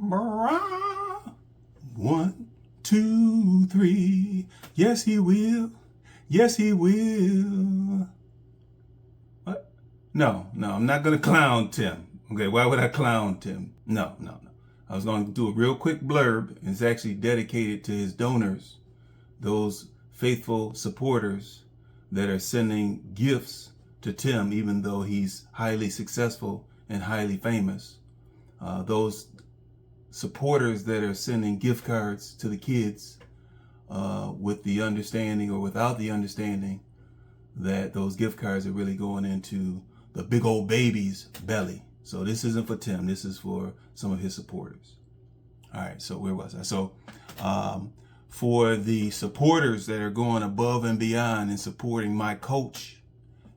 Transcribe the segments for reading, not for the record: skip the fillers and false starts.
1, 2, 3. Yes, he will. Yes, he will. What? No, I'm not going to clown Tim. Okay, why would I clown Tim? No. I was going to do a real quick blurb. It's actually dedicated to his donors, those faithful supporters that are sending gifts to Tim, even though he's highly successful and highly famous. Those supporters that are sending gift cards to the kids with the understanding or without the understanding that those gift cards are really going into the big old baby's belly. So this isn't for Tim. This is for some of his supporters. All right, so where was I? So for the supporters that are going above and beyond and supporting my coach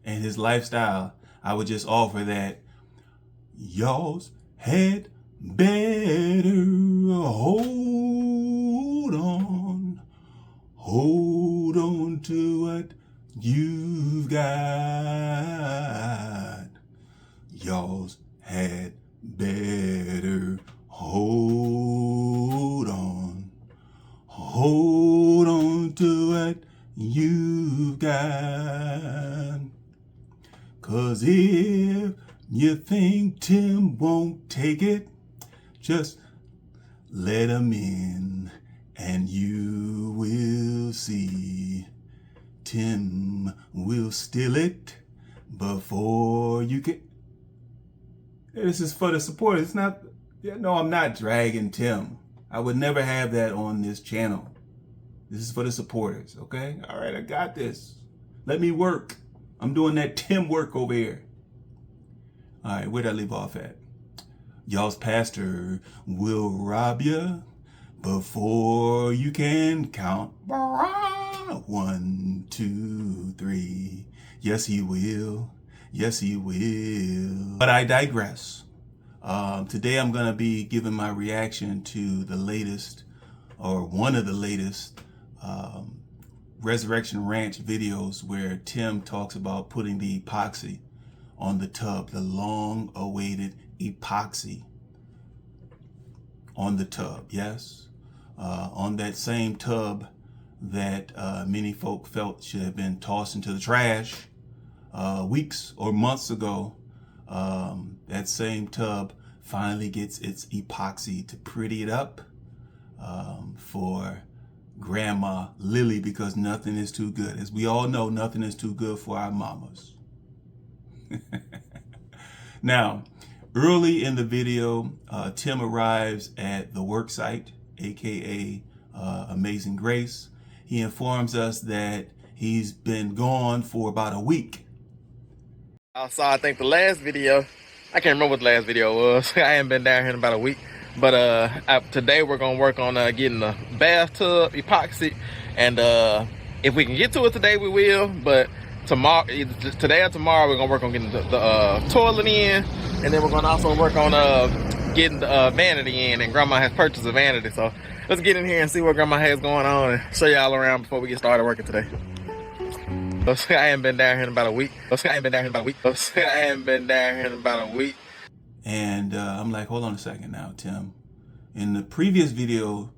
and his lifestyle, I would just offer that y'all's had better hold on to what you've got. Y'all's had better hold on to what you've got. 'Cause if you think Tim won't take it, just let him in and you will see. Tim will steal it before you can. This is for the supporters. It's not, no, I'm not dragging Tim. I would never have that on this channel. This is for the supporters, okay? All right, I got this. Let me work. I'm doing that Tim work over here. All right, where'd I leave off at? Y'all's pastor will rob you before you can count. 1, 2, 3. Yes, he will. Yes, he will. But I digress. Today I'm going to be giving my reaction to the latest, or one of the latest, Resurrection Ranch videos where Tim talks about putting the epoxy on the tub, the long-awaited epoxy on the tub, yes? On that same tub that many folk felt should have been tossed into the trash weeks or months ago. That same tub finally gets its epoxy to pretty it up for Grandma Lily, because nothing is too good. As we all know, nothing is too good for our mamas. Now, early in the video, Tim arrives at the work site, aka Amazing Grace. He informs us that he's been gone for about a week. I saw, I think the last video, I can't remember what the last video was. I haven't been down here in about a week. But today we're gonna work on getting the bathtub epoxy, and if we can get to it today, we will. But tomorrow, either today or tomorrow, we're gonna work on getting the toilet in, and then we're gonna also work on getting the vanity in. And Grandma has purchased a vanity, so let's get in here and see what Grandma has going on and show y'all around before we get started working today. I haven't been down here in about a week. And I'm like, hold on a second now, Tim. In the previous video,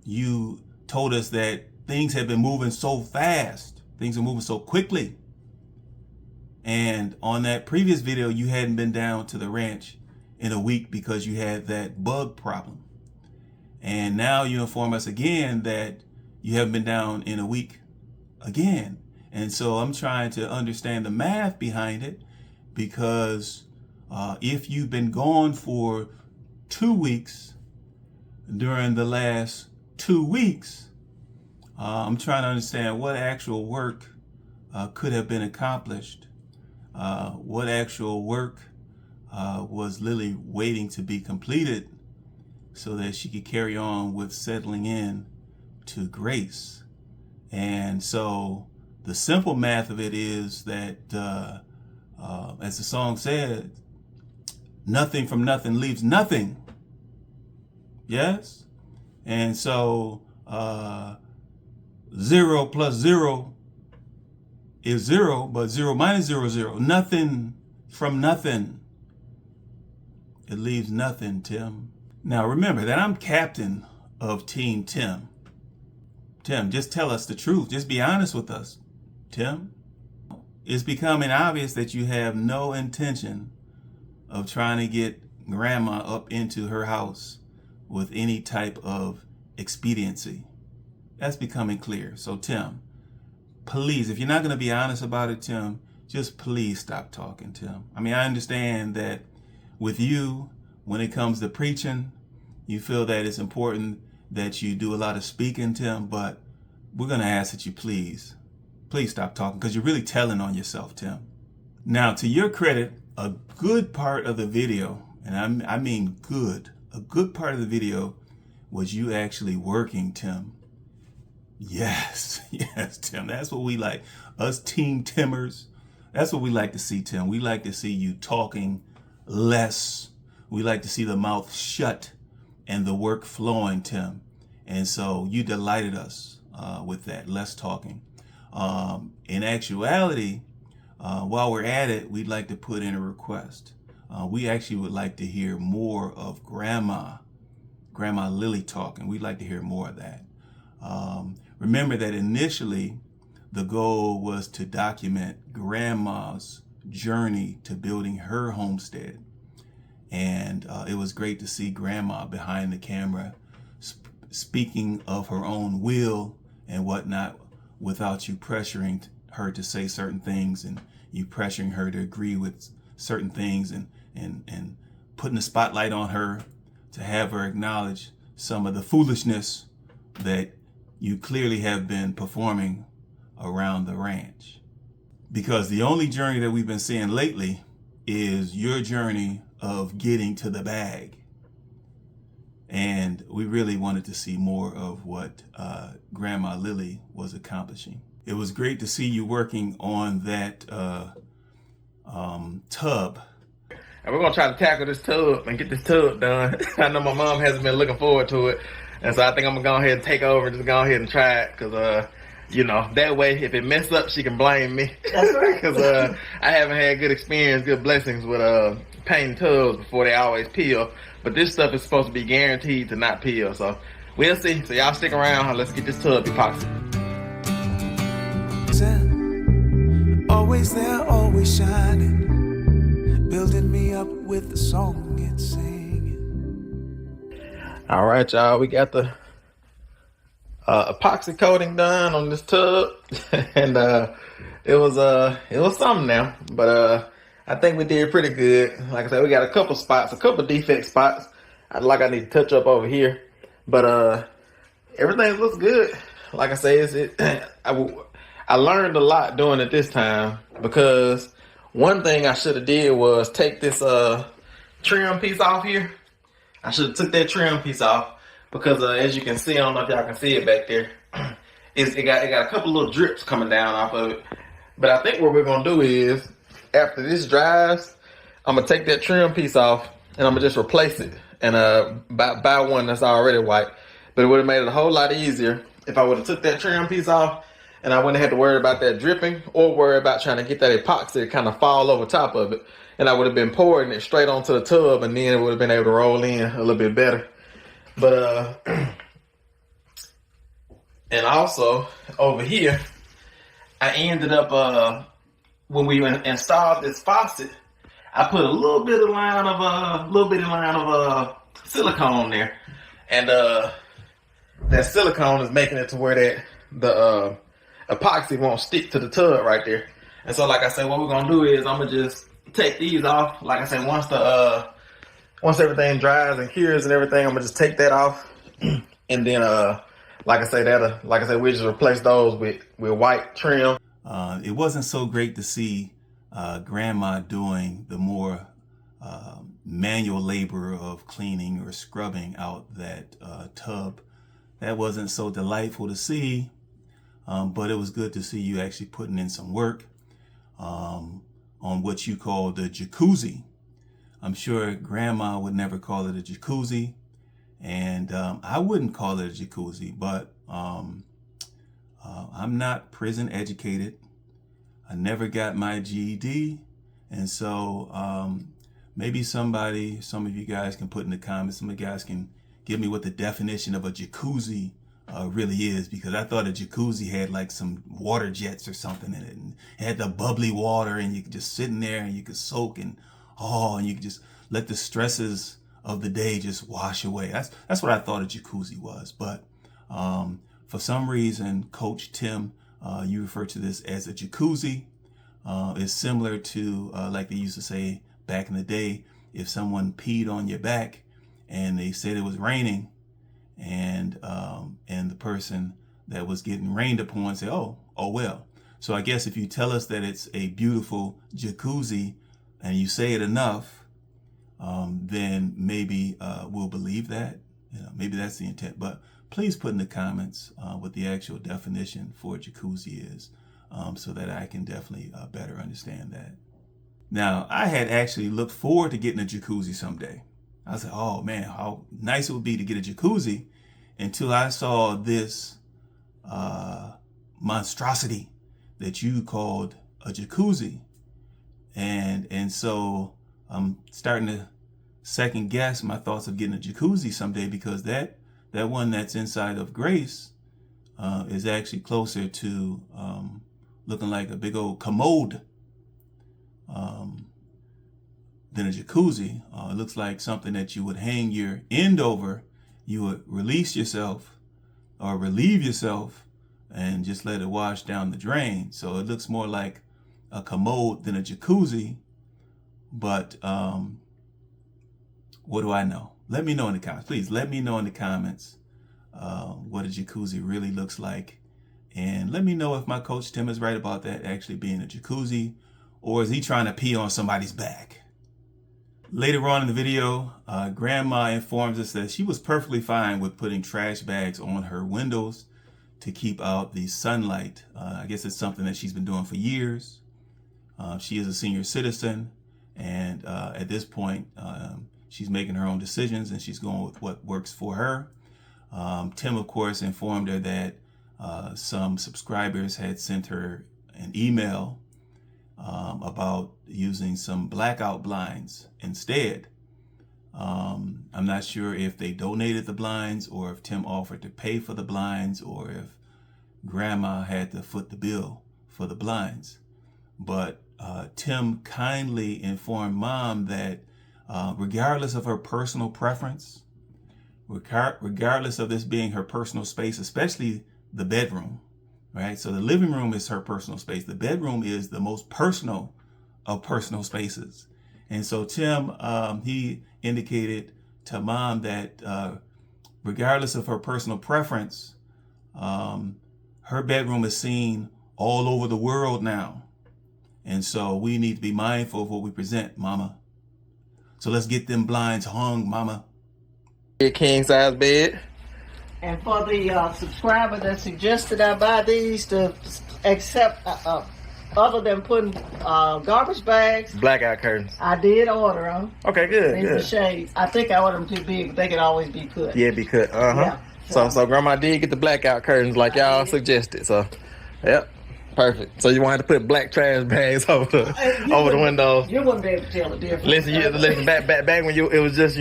you told us that things have been moving so fast. Things are moving so quickly. And on that previous video, you hadn't been down to the ranch in a week because you had that bug problem. And now you inform us again that you haven't been down in a week again. And so I'm trying to understand the math behind it, because if you've been gone for 2 weeks during the last 2 weeks, I'm trying to understand what actual work could have been accomplished. What actual work was Lily waiting to be completed so that she could carry on with settling in to Grace. And so the simple math of it is that, as the song said, nothing from nothing leaves nothing. Yes? And so 0 plus 0 is 0, but 0 minus 0 is 0. Nothing from nothing. It leaves nothing, Tim. Now remember that I'm captain of Team Tim. Tim, just tell us the truth. Just be honest with us, Tim. It's becoming obvious that you have no intention of trying to get grandma up into her house with any type of expediency. That's becoming clear. So Tim, please, if you're not going to be honest about it, Tim, just please stop talking, Tim. I mean, I understand that with you, when it comes to preaching, you feel that it's important that you do a lot of speaking, Tim, but we're going to ask that you please stop talking, because you're really telling on yourself, Tim. Now, to your credit, a good part of the video, and I mean good, a good part of the video was you actually working, Tim. Yes, Tim, that's what we like. Us Team Timmers, that's what we like to see, Tim. We like to see you talking less. We like to see the mouth shut and the work flowing, Tim. And so you delighted us with that, less talking. In actuality, while we're at it, we'd like to put in a request. We actually would like to hear more of Grandma Lily talking. We'd like to hear more of that. Remember that initially the goal was to document Grandma's journey to building her homestead. And it was great to see Grandma behind the camera speaking of her own will and whatnot without you pressuring her to say certain things and you pressuring her to agree with certain things and putting the spotlight on her to have her acknowledge some of the foolishness that you clearly have been performing around the ranch. Because the only journey that we've been seeing lately is your journey of getting to the bag. And we really wanted to see more of what Grandma Lily was accomplishing. It was great to see you working on that tub. And we're going to try to tackle this tub and get this tub done. I know my mom hasn't been looking forward to it. And so I think I'm going to go ahead and take over and just go ahead and try it. Because, you know, that way, if it messes up, she can blame me. That's right. Because I haven't had good experience, good blessings with painting tubs before they always peel. But this stuff is supposed to be guaranteed to not peel. So we'll see. So y'all stick around. Let's get this tub epoxy. Always there, always shining, building me up with the song and singing. All right, y'all. We got the epoxy coating done on this tub, and it was something now. But I think we did pretty good. Like I said, we got a couple defect spots. I need to touch up over here, but everything looks good. Like I say, I learned a lot doing it this time, because one thing I should have did was take this trim piece off here. I should have took that trim piece off, because as you can see, I don't know if y'all can see it back there. It got a couple little drips coming down off of it. But I think what we're gonna do is, after this dries, I'm gonna take that trim piece off and I'm gonna just replace it and buy one that's already white. But it would have made it a whole lot easier if I would have took that trim piece off and I wouldn't have had to worry about that dripping or worry about trying to get that epoxy to kind of fall over top of it. And I would have been pouring it straight onto the tub, and then it would have been able to roll in a little bit better. But and also over here, I ended up when we installed this faucet, I put a little bitty line of silicone there, and that silicone is making it to where the epoxy won't stick to the tub right there. And so, like I said, what we're gonna do is I'm gonna just take these off. Like I said, once everything dries and cures and everything, I'm gonna just take that off, and then like I said, we just replace those with white trim. It wasn't so great to see Grandma doing the more manual labor of cleaning or scrubbing out that tub. That wasn't so delightful to see, but it was good to see you actually putting in some work on what you call the jacuzzi. I'm sure Grandma would never call it a jacuzzi, and I wouldn't call it a jacuzzi, but I'm not prison educated. I never got my GED, and so maybe some of you guys can put in the comments, some of you guys can give me what the definition of a jacuzzi really is, because I thought a jacuzzi had like some water jets or something in it, and it had the bubbly water, and you could just sit in there and you could soak and you could just let the stresses of the day just wash away. That's what I thought a jacuzzi was. But for some reason, Coach Tim, you refer to this as a jacuzzi. It's similar to like they used to say back in the day, if someone peed on your back and they said it was raining, and the person that was getting rained upon say, oh well. So I guess if you tell us that it's a beautiful jacuzzi and you say it enough, then maybe we'll believe that. Maybe that's the intent. But please put in the comments what the actual definition for a jacuzzi is, so that I can definitely better understand that. Now, I had actually looked forward to getting a jacuzzi someday. I was like, oh man, how nice it would be to get a jacuzzi, until I saw this monstrosity that you called a jacuzzi. And so I'm starting to second guess my thoughts of getting a jacuzzi someday, because that one that's inside of Grace is actually closer to looking like a big old commode than a jacuzzi. It looks like something that you would hang your end over. You would release yourself or relieve yourself and just let it wash down the drain. So it looks more like a commode than a jacuzzi. But what do I know? Let me know in the comments. Please let me know in the comments what a jacuzzi really looks like. And let me know if my Coach Tim is right about that actually being a jacuzzi, or is he trying to pee on somebody's back? Later on in the video, Grandma informs us that she was perfectly fine with putting trash bags on her windows to keep out the sunlight. I guess it's something that she's been doing for years. She is a senior citizen, and at this point, she's making her own decisions, and she's going with what works for her. Tim, of course, informed her that some subscribers had sent her an email about using some blackout blinds instead. I'm not sure if they donated the blinds, or if Tim offered to pay for the blinds, or if Grandma had to foot the bill for the blinds. But Tim kindly informed Mom that regardless of her personal preference, regardless of this being her personal space, especially the bedroom, right? So the living room is her personal space. The bedroom is the most personal of personal spaces. And so Tim, he indicated to Mom that regardless of her personal preference, her bedroom is seen all over the world now. And so we need to be mindful of what we present, Mama. So let's get them blinds hung, Mama. King size bed. And for the subscriber that suggested I buy these to accept, other than putting garbage bags, Blackout curtains. I did order them. Okay, good. In the shades. I think I ordered them too big, but they could always be cut. Yeah, be cut. Yeah, So Grandma did get the blackout curtains like y'all suggested. So, yep. Perfect. So you wanted to put black trash bags over the windows. You wouldn't be able to tell the difference. Listen. Back when it was just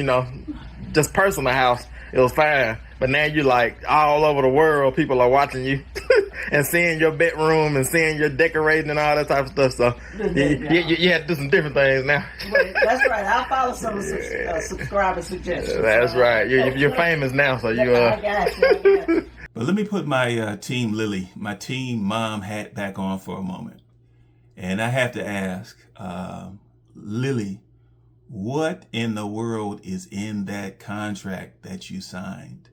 just personal house. It was fine. But now you're like all over the world. People are watching you and seeing your bedroom and seeing your decorating and all that type of stuff. So you had to do some different things now. That's right. I'll follow some of the subscriber suggestions. That's right. You're famous now, so you. I got you. But let me put my Team Lily, my Team Mom hat back on for a moment. And I have to ask, Lily, what in the world is in that contract that you signed?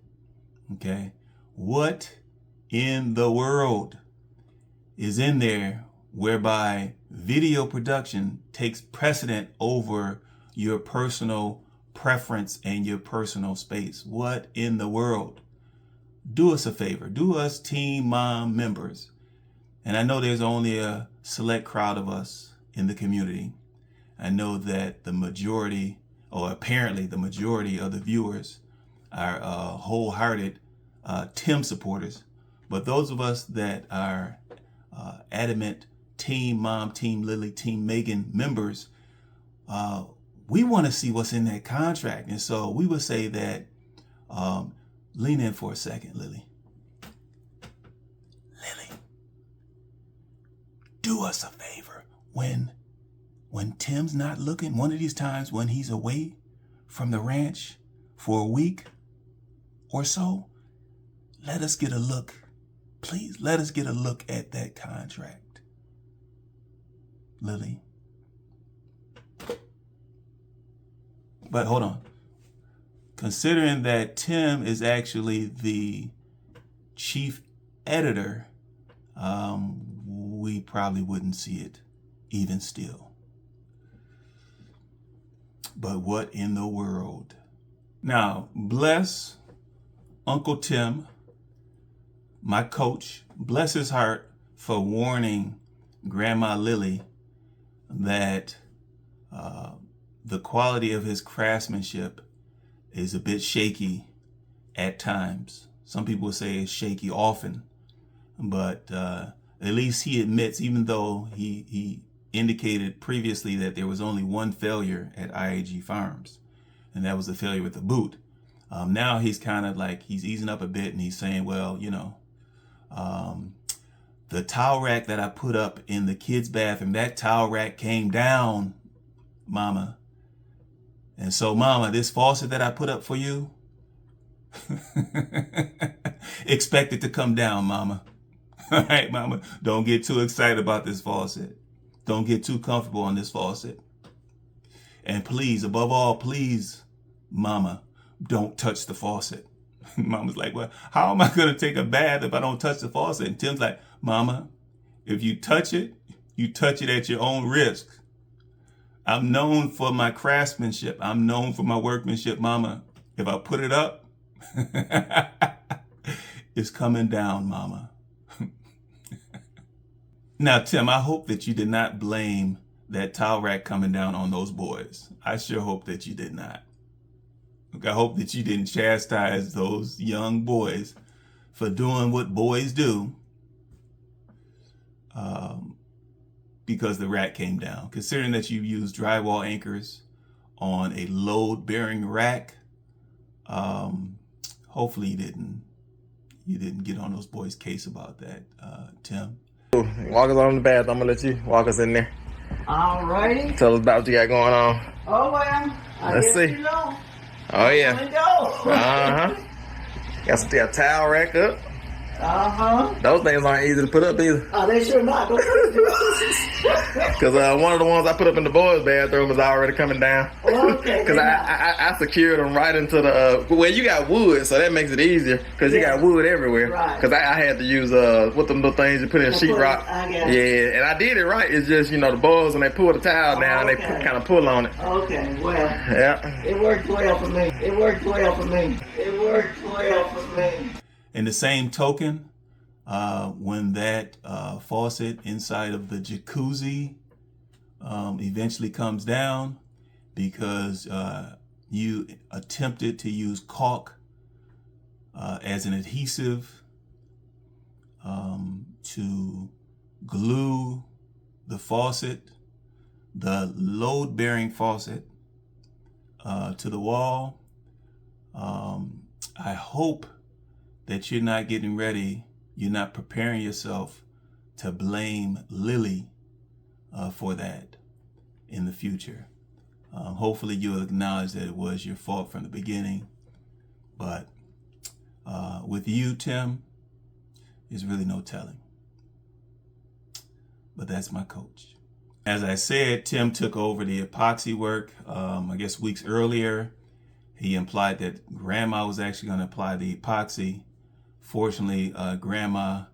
Okay? What in the world is in there whereby video production takes precedent over your personal preference and your personal space? What in the world? Do us a favor. Do us Team Mom members. And I know there's only a select crowd of us in the community. I know that the majority, or apparently the majority of the viewers are wholehearted Tim supporters. But those of us that are we we want to see what's in that contract. And so we would say that, lean in for a second, Lily. Lily, do us a favor. When Tim's not looking, one of these times when he's away from the ranch for a week or so, let us get a look. Please, let us get a look at that contract. Lily. But hold on. Considering that Tim is actually the chief editor, we probably wouldn't see it even still. But what in the world? Now, bless Uncle Tim, my coach, bless his heart for warning Grandma Lily that the quality of his craftsmanship is a bit shaky at times. Some people say it's shaky often, but at least he admits, even though he indicated previously that there was only one failure at IAG Farms, and that was the failure with the boot. Now he's kind of like, he's easing up a bit and he's saying, well, you know, the towel rack that I put up in the kids' bathroom, that towel rack came down, Mama. And so, Mama, this faucet that I put up for you, expect it to come down, Mama. All right, Mama, don't get too excited about this faucet. Don't get too comfortable on this faucet. And please, above all, please, Mama, don't touch the faucet. Mama's like, well, how am I going to take a bath if I don't touch the faucet? And Tim's like, Mama, if you touch it at your own risk. I'm known for my craftsmanship. I'm known for my workmanship, Mama. If I put it up, it's coming down, Mama. Now, Tim, I hope that you did not blame that towel rack coming down on those boys. I sure hope that you did not. I hope that you didn't chastise those young boys for doing what boys do because the rack came down. Considering that you used drywall anchors on a load-bearing rack, hopefully you didn't get on those boys' case about that, Tim. Walk us on the bath. I'm gonna let you walk us in there. All righty. Tell us about what you got going on. Oh, well, I Let's guess see. you know. Oh yeah. Here we go. Got a towel rack up. Those things aren't easy to put up either. Oh, they sure not. Because one of the ones I put up in the boys' bathroom was already coming down. Okay. Because I secured them right into the, well, you got wood, so that makes it easier because you got wood everywhere. Right. Because I had to use, what them little things you put in sheetrock. Yeah, and I did it right. It's just, the boys, when they pull the towel down, they kind of pull on it. Okay, well. Yeah. It worked well for me. It worked well for me. It worked well for me. In the same token, when that faucet inside of the jacuzzi eventually comes down because you attempted to use caulk as an adhesive to glue the faucet, the load-bearing faucet, to the wall, I hope that you're not getting ready, you're not preparing yourself to blame Lily for that in the future. Hopefully you'll acknowledge that it was your fault from the beginning. But with you, Tim, there's really no telling. But that's my coach. As I said, Tim took over the epoxy work, I guess weeks earlier. He implied that Grandma was actually going to apply the epoxy. Fortunately, Grandma,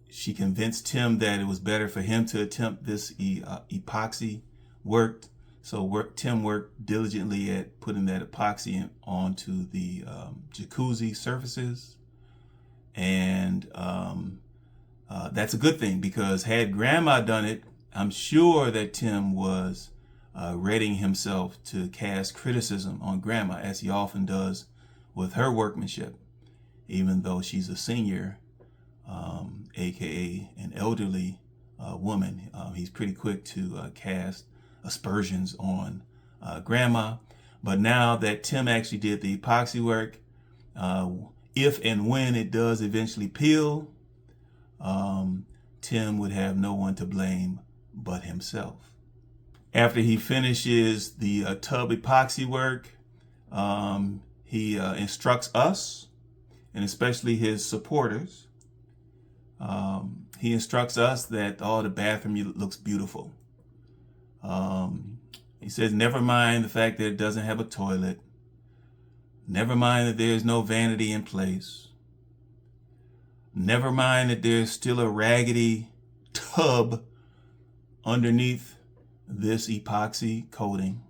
she convinced Tim that it was better for him to attempt this epoxy work. So Tim worked diligently at putting that epoxy onto the jacuzzi surfaces. And that's a good thing, because had Grandma done it, I'm sure that Tim was readying himself to cast criticism on Grandma, as he often does with her workmanship, even though she's a senior, aka an elderly woman. He's pretty quick to cast aspersions on Grandma. But now that Tim actually did the epoxy work, if and when it does eventually peel, Tim would have no one to blame but himself. After he finishes the tub epoxy work, he instructs us, and especially his supporters. He instructs us that the bathroom looks beautiful. He says, never mind the fact that it doesn't have a toilet. Never mind that there's no vanity in place. Never mind that there's still a raggedy tub underneath this epoxy coating.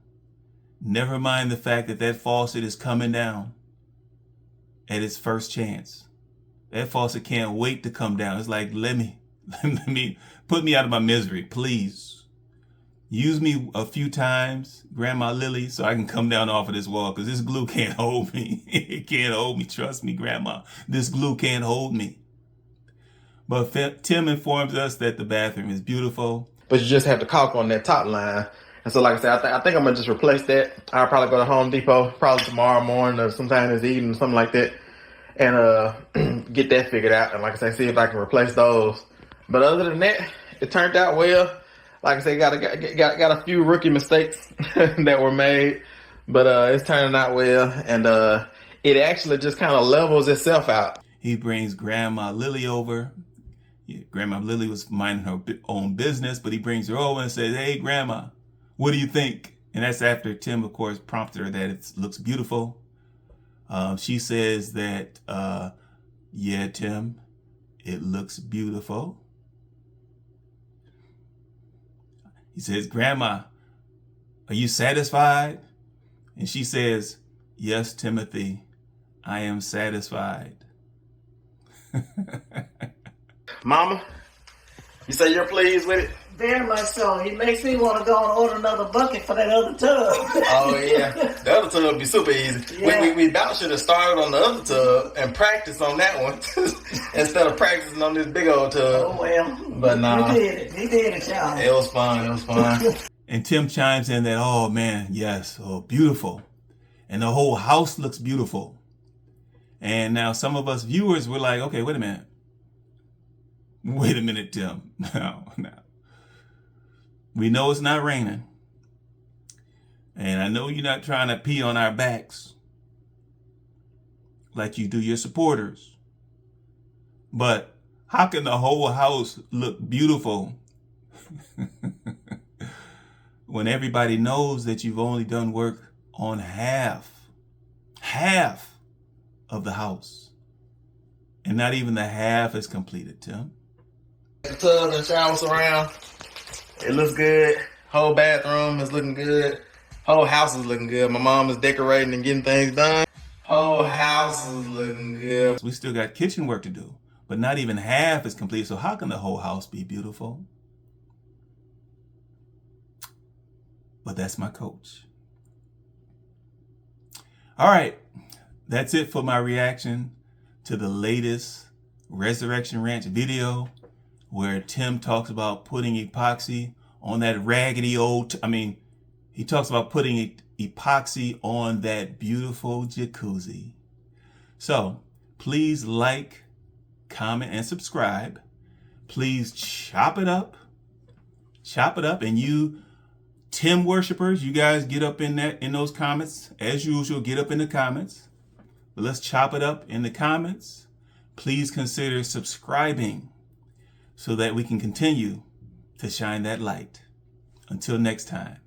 Never mind the fact that that faucet is coming down at its first chance. That faucet can't wait to come down. It's like, let me put me out of my misery, please. Use me a few times, Grandma Lily, so I can come down off of this wall, because this glue can't hold me. It can't hold me. Trust me, Grandma. This glue can't hold me. But Tim informs us that the bathroom is beautiful. But you just have to caulk on that top line. And so, like I said, I think I'm going to just replace that. I'll probably go to Home Depot probably tomorrow morning or sometime this evening, something like that, and get that figured out. And like I said, see if I can replace those. But other than that, it turned out well. Like I said, got a few rookie mistakes that were made, but it's turning out well, and it actually just kind of levels itself out. He brings Grandma Lily over. Grandma Lily was minding her own business, but he brings her over and says, "Hey, Grandma, what do you think?" And that's after Tim, of course, prompted her that it looks beautiful. She says that, yeah, Tim, it looks beautiful. He says, "Grandma, are you satisfied?" And she says, "Yes, Timothy, I am satisfied." Mama, you say you're pleased with it? Very much so. He makes me want to go and order another bucket for that other tub. Oh, yeah. The other tub would be super easy. Yeah. We about should have started on the other tub and practiced on that one instead of practicing on this big old tub. Oh, well. But nah. He did it, y'all. It was fun. And Tim chimes in that, "Oh, man, yes, oh, beautiful. And the whole house looks beautiful." And now some of us viewers were like, okay, wait a minute. Wait a minute, Tim. No. We know it's not raining. And I know you're not trying to pee on our backs like you do your supporters. But how can the whole house look beautiful when everybody knows that you've only done work on half of the house? And not even the half is completed, Tim. The tub and shower surround. It looks good. Whole bathroom is looking good. Whole house is looking good. My mom is decorating and getting things done. Whole house is looking good. We still got kitchen work to do, but not even half is complete. So how can the whole house be beautiful? But that's my coach. All right. That's it for my reaction to the latest Resurrection Ranch video, where Tim talks about putting epoxy on that raggedy old, he talks about putting epoxy on that beautiful jacuzzi. So please like, comment, and subscribe. Please chop it up. And you Tim worshipers, you guys get up in those comments. As usual, get up in the comments. But let's chop it up in the comments. Please consider subscribing so that we can continue to shine that light. Until next time.